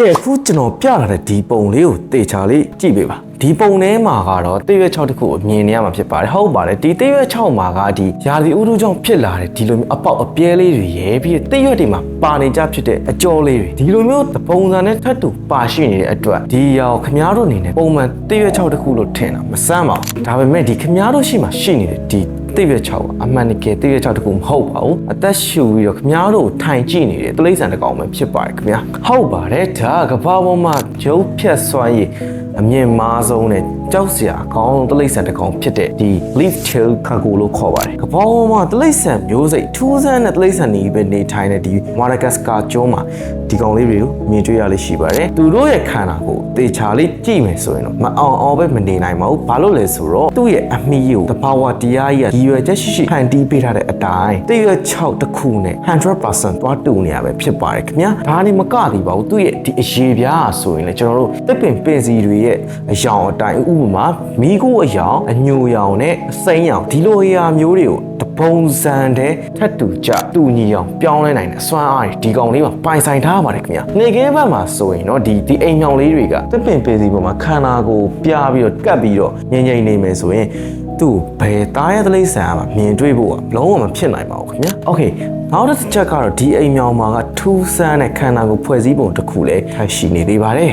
ကဲအခုကျွန်တော်ပြလာတဲ့ဒီပုံလေးကိုတေချာလေးကြည့်ပေးပါဒီပုံထဲမှာကတော့တရွက်6တခုအမြင်နေရမှာဖြစ်ပါတယ်ဟုတ်ပါတယ်ဒီတရွက်6မှာကဒီရာသီဥတုကြောင့်ဖြစ်လာတဲ့ဒီလိုမျိုးအပေါက်အပြဲလေးတွေရဲပြီးတရွက်တွေမှာပါနေကြဖြစ်တဲ့အကြောလေးတွေဒီလိုမျိုးပုံစံနဲ့ထပ်တူပါရှိနေတဲ့အတွက်ဒီရောခမားတို့အနေနဲ့ပုံမှန်တရွက်6တခုလို့ထင်တာမစမ်းပါဘူးဒါပေမဲ့ဒီခမားတို့ရှိမှရှိနေတဲ့ဒီတရွက်6အမှန်တကယ်တရွက်6တခုမဟုတ်ပါဘူးအသက်ရှူပြီးတော့ခမားတို့ထိုင်ကြည့်နေတဲ့တိရစ္ဆာန်တစ်ကောင်ပဲဖြစ်ပါတယ်ခင်ဗျာဟုတ်ပါတယ်ဒါကဘာပေါ်မှာဂျုံဖြတ်စွမ်းရည်အမြင့်မားဆုံးနဲ့ကြောက်စရာကောင်းတိရစ္ဆာန်တစ်ကောင်ဖြစ်တဲ့ဒီ leaf tail cargo လို့ခေါ်ပါတယ်ကဘာပေါ်မှာတိရစ္ဆာန်မျိုးစိတ်ထူးဆန်းတဲ့တိရစ္ဆာန်တွေပဲနေထိုင်တဲ့ဒီ Madagascar ကျွန်းမှာဒီကောင်လေးတွေကိုမြင်တွေ့ရလေးရှိပါတယ်သူတို့ရဲ့ခန္ဓာကိုတေချာလေးကြည့်မယ်ဆိုရင်တော့မအောင်ပဲမနေနိုင်ပါဘူးဘာလို့လဲဆိုတော့သူ့ရဲ့အမီးကိုတဘာဝတရားကြီးကဒီရွယ်ချက်ရှိဖန်တီးပေးထားတဲ့အတိုင်းတရွက်6တခုနဲ့ 100% သွားတူနေရပဲဖြစ်ပါတယ်ခင်ဗျာဒါနေမကသေးပါဘူးသူ့ရဲ့ဒီအရေးပြားဆိုရင်လည်းကျွန်တော်တို့တစ်ပင်ပင်စီတွေရဲ့အယောင်အတိုင်းဥပမာမီးကိုအယောင်အညိုရောင်နဲ့အစိမ်းရောင်ဒီလိုအရာမျိုးတွေကိုတပုံစံတဲ့ထပ်တူကြတူညီအောင်ပြောင်းလဲနိုင်တဲ့စွမ်းအားတွေဒီကောင်လေးမှာပိုင်ဆိုင်ထားပါတယ်ခင်ဗျာနေကဲဘက်မှာဆိုရင်တော့ဒီအိမ်မြောင်လေးတွေကတစ်ပင်ပင်စီပေါ်မှာခန္ဓာကိုပြပြီးတော့ကပ်ပြီးတော့ငြိမ်ငြိမ်နေမယ်ဆိုရင်သူ့ဘယ်သားရဲ့တိရစ္ဆာန်မှာမြင်တွေ့ဖို့ကလုံးဝမဖြစ်နိုင်ပါဘူးခင်ဗျာโอเคနောက်တစ်ချက်ကတော့ဒီအိမ်မြောင်မှာကထူးဆန်းတဲ့ခန္ဓာကိုဖွဲ့စည်းပုံတစ်ခုလည်းရှိနေသေးပါတယ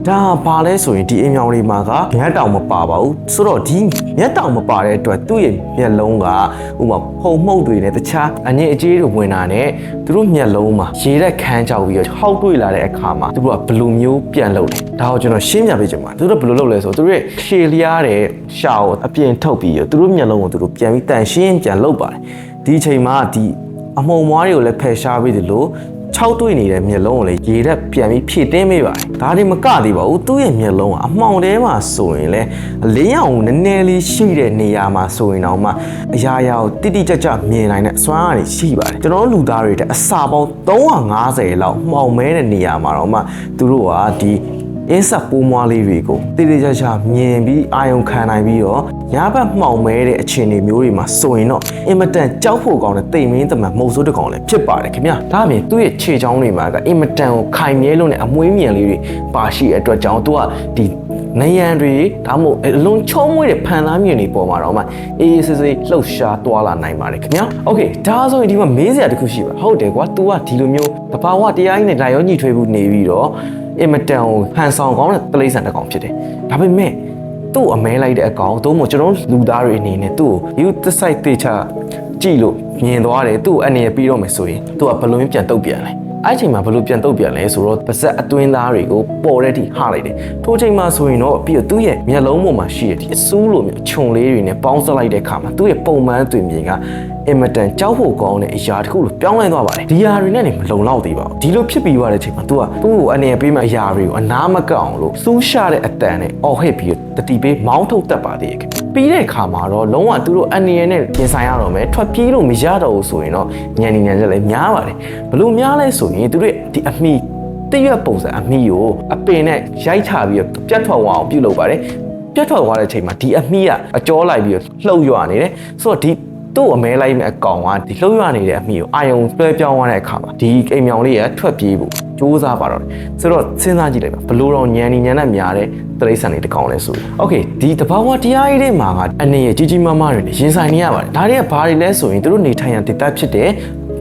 ်ဒါဘာလဲဆိုရင်ဒီအိမ်မြောင်လေးမှာကမျက်တောင်မပါပါဘူးဆိုတော့ဒီမျက်တောင်မပါတဲ့အတွက်သူ့ရဲ့မျက်လုံးကဥပမာဖုံမှုန့်တွေနဲ့တခြားအငြိအကျေးတွေဝင်တာနဲ့သူတို့မျက်လုံးမှာရေရက်ခန်းချောက်ပြီးတော့ဟောက်တွေ့လာတဲ့အခါမှာသူတို့ကဘယ်လိုမျိုးပြန်လုပ်လဲဒါကိုကျွန်တော်ရှင်းပြပေးချင်ပါတယ်သူတို့ဘယ်လိုလုပ်လဲဆိုတော့သူတို့ရဲ့ရှည်လျားတဲ့ရှာကိုအပြင်ထုတ်ပြီးတော့သူတို့မျက်လုံးကိုသူတို့ပြန်ပြီးတန်ရှင်းပြန်လုပ်ပါတယ်ဒီအချိန်မှာဒီအမှုံမွားတွေကိုလည်းဖယ်ရှားပြီးသလို6တွေ့နေတဲ့မျက်လုံးကိုလည်းရေတက်ပြန်ပြီးဖြည့်တင်းပေးပါတယ်ဒါတွေမကသေးပါဘူးသူ့ရဲ့မျက်လုံးကအမှောင်ထဲမှာဆိုရင်လည်းအလင်းရောင်နည်းနည်းလေးရှိတဲ့နေရာမှာဆိုရင်တော့မှအရာရာကိုတိတိကျကျမြင်နိုင်တဲ့အစွမ်းအားတွေရှိပါတယ်ကျွန်တော်တို့လူသားတွေတဲ့အစာပေါင်း350လောက်မှောင်မဲတဲ့နေရာမှာတော့မှသူတို့ကဒီအင်းဆက်ပိုးမွားလေးတွေကိုတိတိကျကျမြင်ပြီးအာယုံခံနိုင်ပြီးတော့ညဘက်မှောင်မဲတဲ့အခြေအနေမျိုးတွေမှာဆိုရင်တော့အင်မတန်ကြောက်ဖို့ကောင်းတဲ့တိမ်မင်းတမန်မုတ်ဆိုးတစ်ကောင်လည်းဖြစ်ပါတယ်ခင်ဗျာဒါအပြင်သူ့ရဲ့ခြေချောင်းတွေမှာကအင်မတန်ကိုခိုင်မြဲလုံးနဲ့အမွှေးမြန်လေးတွေပါရှိတဲ့အတွက်ကြောင့်သူကဒီနယံတွေဒါမှမဟုတ်အလွန်ချုံးမွေးတဲ့ဖန်သားမြင်တွေပေါ်မှာတော့မှအေးဆေးဆေးလှုပ်ရှားသွားလာနိုင်ပါတယ်ခင်ဗျာโอเคဒါဆိုရင်ဒီမှာမေးစရာတစ်ခုရှိပါဟုတ်တယ်ကွာ तू ကဒီလိုမျိုးတဘာဝတရားကြီးနဲ့ဒါရောညှိထွေးမှုနေပြီးတော့အင်မတန်ကိုဖန်ဆောင်ကောင်းတဲ့တိရစ္ဆာန်တစ်ကောင်ဖြစ်တယ်ဒါပေမဲ့သူ့အမဲလိုက်တဲ့အကောင်သို့မဟုတ်ကျွန်တော်လူသားတွေအနေနဲ့သူ့ကိုယူသစိုက်သေးချကြည့်လို့မြင်သွားတယ်သူ့အနေနဲ့ပြီးတော့မယ်ဆိုရင်သူကဘယ်လိုမျိုးပြန်တုတ်ပြန်လဲအဲ့ချိန်မှာဘယ်လိုပြန်တုတ်ပြန်လဲဆိုတော့ပါဇက်အတွင်းသားတွေကိုပေါ်တဲ့ထိဟာလိုက်တယ်ထိုးချိန်မှာဆိုရင်တော့ပြီးတော့သူ့ရဲ့မျက်လုံးပေါ်မှာရှိတဲ့ဒီအဆူးလိုမျိုးခြုံလေးတွေနဲ့ပေါင်းစပ်လိုက်တဲ့အခါမှာသူ့ရဲ့ပုံမှန်အသွင်ပြင်ကအင်မတန်ကြောက်ဖို့ကောင်းတဲ့အရာတစ်ခုလိုပြောင်းလဲသွားပါတယ်ဒီအရာတွေနဲ့နေမလုံလောက်သေးပါဘူးဒီလိုဖြစ်ပြီးသွားတဲ့အချိန်မှာသူ့ကိုအနေနဲ့ပေးမဲ့အရာတွေကိုအနားမကအောင်လို့စူးရှာတဲ့အတန်နဲ့အော်ဟစ်ပြီးတတိပေးမောင်းထုတ်တတ်ပါသေးတယ်ပြီးတဲ့အခါမှာတော့လုံးဝသူတို့အနေနဲ့ပြင်ဆိုင်ရတော့မယ်ထွက်ပြေးလို့မရတော့ဘူးဆိုရင်တော့ညံနေညံချက်လည်းများပါတယ်ဘလို့များလဲဆိုရင်သူတို့ဒီအမီတရွက်ပုံစံအမီကိုအပင်နဲ့ရိုက်ချပြီးတော့ပြတ်ထွက်သွားအောင်ပြုလုပ်ပါတယ်ပြတ်ထွက်သွားတဲ့အချိန်မှာဒီအမီကအကြောလိုက်ပြီးတော့လှုပ်ရွနေတယ်ဆိုတော့ဒီသူ့အမဲလိုက်မဲ့အကောင်ကဒီလှုပ်ရွနေတဲ့အမီကိုအာယုံလွှဲပြောင်းသွားတဲ့အခါမှာဒီအိမ်မြောင်လေးကထွက်ပြေးဖို့စူးစမ်းပါတော့တယ်ဆိုတော့စဉ်းစားကြည့်လိုက်ပါဘလို့တော့ညံနေညံနဲ့များတဲ့တိရစ္ဆာန်တွေတကောင်လဲဆိုโอเคဒီတဘာဝတရားကြီးတွေမှာကအနေရကြီးကြီးမားမားတွေနဲ့ရင်ဆိုင်နေရပါတယ်ဒါတွေကဘာတွေလဲဆိုရင်သူတို့နေထိုင်ရဒေသဖြစ်တဲ့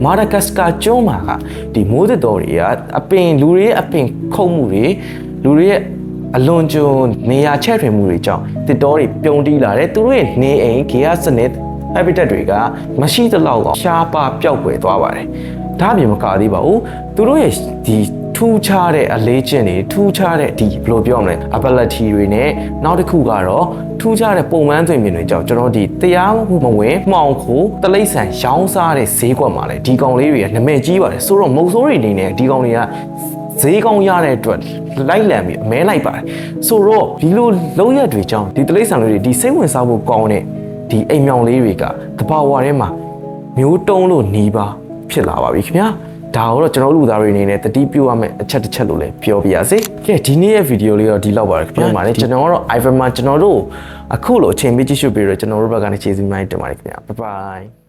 မာဒါဂတ်စကာကျွန်းမှာကဒီမိုးသစ်တော်တွေကအပင်လူတွေရဲ့အပင်ခုတ်မှုတွေလူတွေရဲ့အလွန်ကျွန်းနေရာချဲ့ထွင်မှုတွေကြောင့်တစ်တော်တွေပြုံးတီးလာတယ်သူတို့ရဲ့နေအိမ်ဂေယစနစ် habitat တွေကမရှိသလောက်ရှားပါပျောက်ကွယ်သွားပါတယ်ဒါအပြင်မကသေးပါဘူးသူတို့ရဲ့ဒီထူးခြားတဲ့အလေးကျင့်တွေထူးခြားတဲ့ဒီဘယ်လိုပြောမလဲ ability တွေနဲ့နောက်တစ်ခုကတော့ထူးခြားတဲ့ပုံမှန်သွင်ပြင်တွေကြောင့်ကျွန်တော်ဒီတရားမဝင်မှောင်ခိုတလိမ့်ဆန်ရောင်းစားတဲ့ဈေးကွက်မှာလည်းဒီကောင်လေးတွေကနာမည်ကြီးပါတယ်ဆိုတော့မုတ်ဆိုးတွေအနေနဲ့ဒီကောင်တွေကဈေးကောင်းရတဲ့အတွက်လိုက်လံပြီးအမဲလိုက်ပါတယ်ဆိုတော့ဒီလိုလုံးရက်တွေကြောင့်ဒီတလိမ့်ဆန်တွေဒီစိတ်ဝင်စားဖို့ကောင်းတဲ့ဒီအိမ်မြောင်လေးတွေကတဘာဝထဲမှာမျိုးတုံးလို့နီးပါဖြစ်လာပါပြီခင်ဗျာဒါတော့ကျွန်တော်လူသားတွေအနေနဲ့တတိပြုရမယ့်အချက်တစ်ချက်လို့လည်းပြောပြရစေ။ကဲဒီနေ့ရဲ့ဗီဒီယိုလေးတော့ဒီလောက်ပါပဲခင်ဗျာ။ကျွန်တော်ကတော့ Ivan မှာကျွန်တော်တို့အခုလိုအချိန်ပေးကြည့်ရှုပြီးတော့ကျွန်တော်တို့ဘက်ကနေကျေးဇူးများတင်ပါတယ်ခင်ဗျာ။ Bye bye